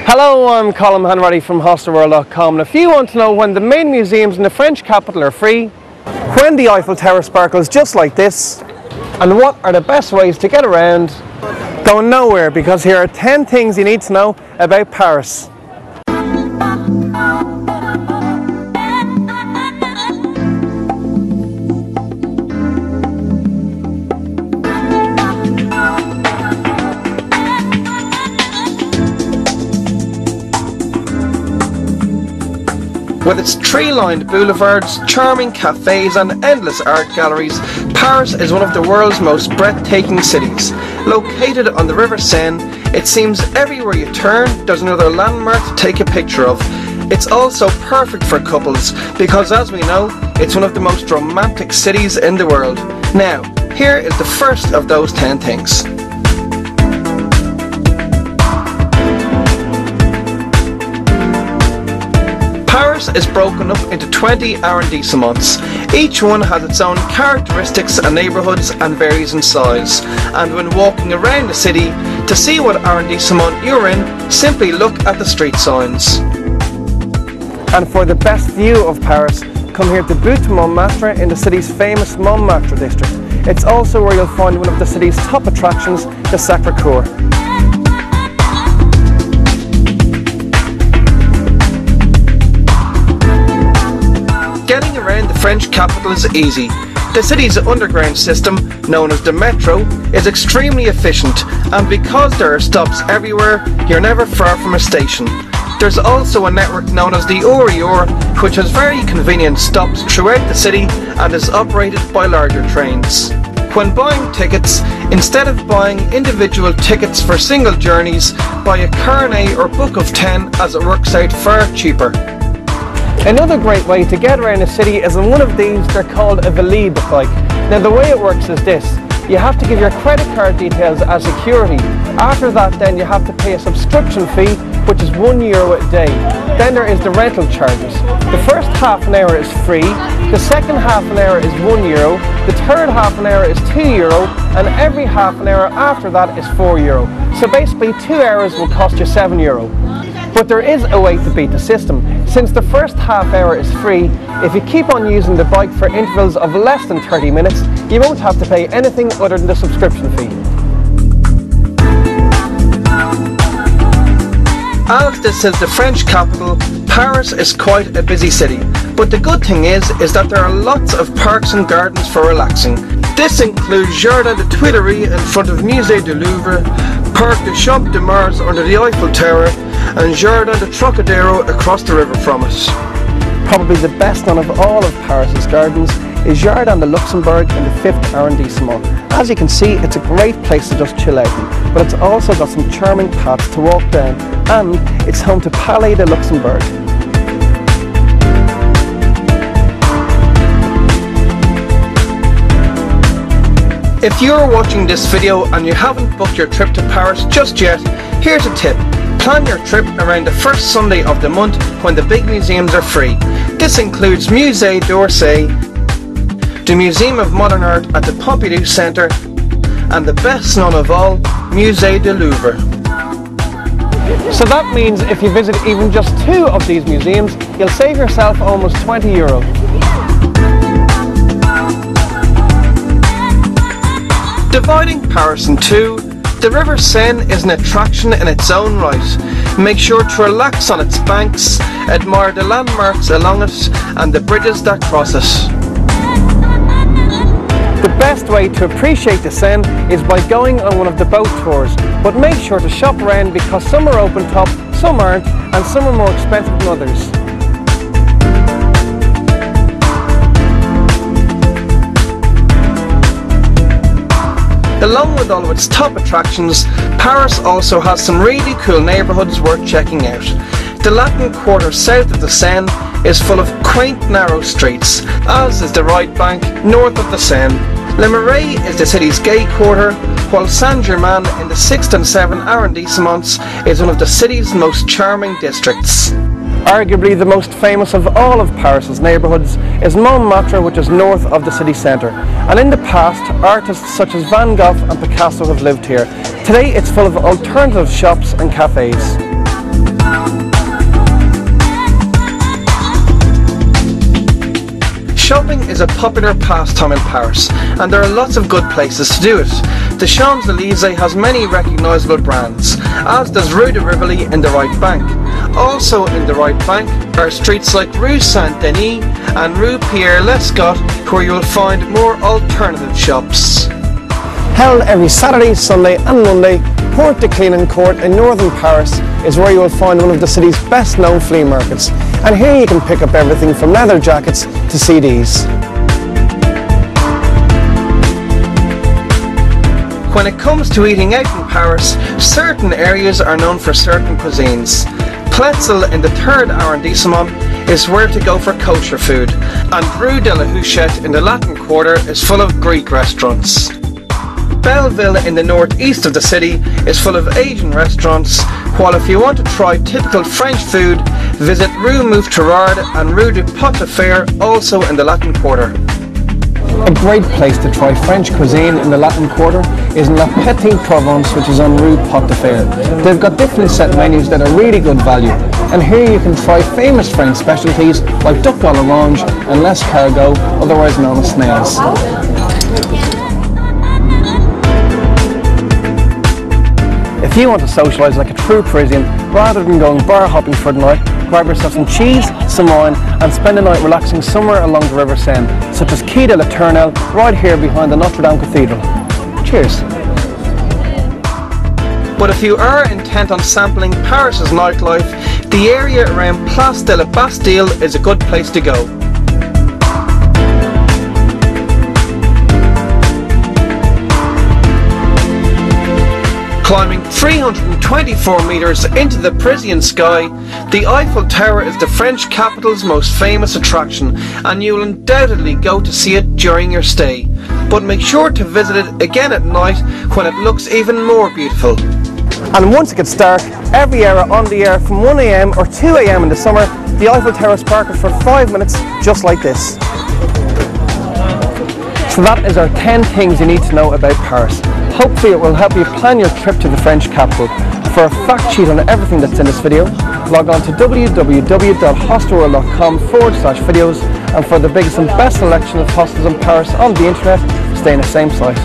Hello, I'm Colin Hanratty from hostelworld.com, and if you want to know when the main museums in the French capital are free, when the Eiffel Tower sparkles just like this, and what are the best ways to get around, go nowhere, because here are 10 things you need to know about Paris. With its tree-lined boulevards, charming cafes and endless art galleries, Paris is one of the world's most breathtaking cities. Located on the River Seine, it seems everywhere you turn there's another landmark to take a picture of. It's also perfect for couples because, as we know, it's one of the most romantic cities in the world. Now, here is the first of those 10 things. Paris is broken up into 20 arrondissements. Each one has its own characteristics and neighbourhoods and varies in size. And when walking around the city, to see what arrondissement you're in, simply look at the street signs. And for the best view of Paris, come here to Butte Montmartre in the city's famous Montmartre district. It's also where you'll find one of the city's top attractions, the Sacré-Cœur. Getting around the French capital is easy. The city's underground system, known as the metro, is extremely efficient, and because there are stops everywhere, you're never far from a station. There's also a network known as the Euro, which has very convenient stops throughout the city and is operated by larger trains. When buying tickets, instead of buying individual tickets for single journeys, buy a carnet or book of 10 as it works out far cheaper. Another great way to get around the city is in one of these. They're called a valise bike. Now the way it works is this: you have to give your credit card details as security. After that, then you have to pay a subscription fee, which is €1 a day. Then there is the rental charges. The first half an hour is free, the second half an hour is €1, the third half an hour is €2, and every half an hour after that is €4. So basically 2 hours will cost you €7. But there is a way to beat the system. Since the first half hour is free, if you keep on using the bike for intervals of less than 30 minutes, you won't have to pay anything other than the subscription fee. As this is the French capital, Paris is quite a busy city. But the good thing is that there are lots of parks and gardens for relaxing. This includes Jardin des Tuileries in front of Musée du Louvre, Parc des Champs de Mars under the Eiffel Tower, and Jardin de Trocadero across the river from it. Probably the best known of all of Paris's gardens is Jardin de Luxembourg in the 5th arrondissement. As you can see, it's a great place to just chill out in, but it's also got some charming paths to walk down, and it's home to Palais de Luxembourg. If you're watching this video and you haven't booked your trip to Paris just yet, here's a tip. Plan your trip around the first Sunday of the month when the big museums are free. This includes Musée d'Orsay, the Museum of Modern Art at the Pompidou Centre, and the best known of all, Musée du Louvre. So that means if you visit even just 2 of these museums, you'll save yourself almost €20. Dividing Paris in two, the River Seine is an attraction in its own right. Make sure to relax on its banks, admire the landmarks along it and the bridges that cross it. The best way to appreciate the Seine is by going on one of the boat tours, but make sure to shop around because some are open top, some aren't, and some are more expensive than others. Along with all of its top attractions, Paris also has some really cool neighbourhoods worth checking out. The Latin Quarter south of the Seine is full of quaint narrow streets, as is the right bank north of the Seine. Le Marais is the city's gay quarter, while Saint-Germain in the 6th and 7th arrondissements is one of the city's most charming districts. Arguably the most famous of all of Paris's neighbourhoods is Montmartre, which is north of the city centre. And in the past, artists such as Van Gogh and Picasso have lived here. Today it's full of alternative shops and cafes. Shopping is a popular pastime in Paris, and there are lots of good places to do it. The Champs-Élysées has many recognisable brands, as does Rue de Rivoli in the right bank. Also in the right bank are streets like Rue Saint-Denis and Rue Pierre-Lescot, where you will find more alternative shops. Held every Saturday, Sunday and Monday, Porte de Clinoncourt in northern Paris is where you will find one of the city's best known flea markets, and here you can pick up everything from leather jackets to CDs. When it comes to eating out in Paris, certain areas are known for certain cuisines. Pletzel in the 3rd arrondissement is where to go for kosher food, and Rue de la Huchette in the Latin Quarter is full of Greek restaurants. Belleville in the northeast of the city is full of Asian restaurants, while if you want to try typical French food, visit Rue Mouffetard and Rue du Pot de Fer, also in the Latin Quarter. A great place to try French cuisine in the Latin Quarter is in La Petite Provence, which is on Rue Pot de Fer. They've got different set menus that are really good value, and here you can try famous French specialties like duck à l'orange and l'escargot, otherwise known as snails. If you want to socialise like a true Parisian, rather than going bar hopping for the night, grab yourself some cheese, some wine and spend the night relaxing somewhere along the River Seine, such as Quai de la Tournelle, right here behind the Notre Dame Cathedral. Cheers! But if you are intent on sampling Paris's nightlife, the area around Place de la Bastille is a good place to go. Climbing 324 metres into the Parisian sky, the Eiffel Tower is the French capital's most famous attraction, and you'll undoubtedly go to see it during your stay. But make sure to visit it again at night when it looks even more beautiful. And once it gets dark, every hour on the air from 1 AM or 2 AM in the summer, the Eiffel Tower sparkles for 5 minutes, just like this. So that is our 10 things you need to know about Paris. Hopefully it will help you plan your trip to the French capital. For a fact sheet on everything that's in this video, log on to www.hostelworld.com/videos, and for the biggest and best selection of hostels in Paris on the internet, stay in the same site.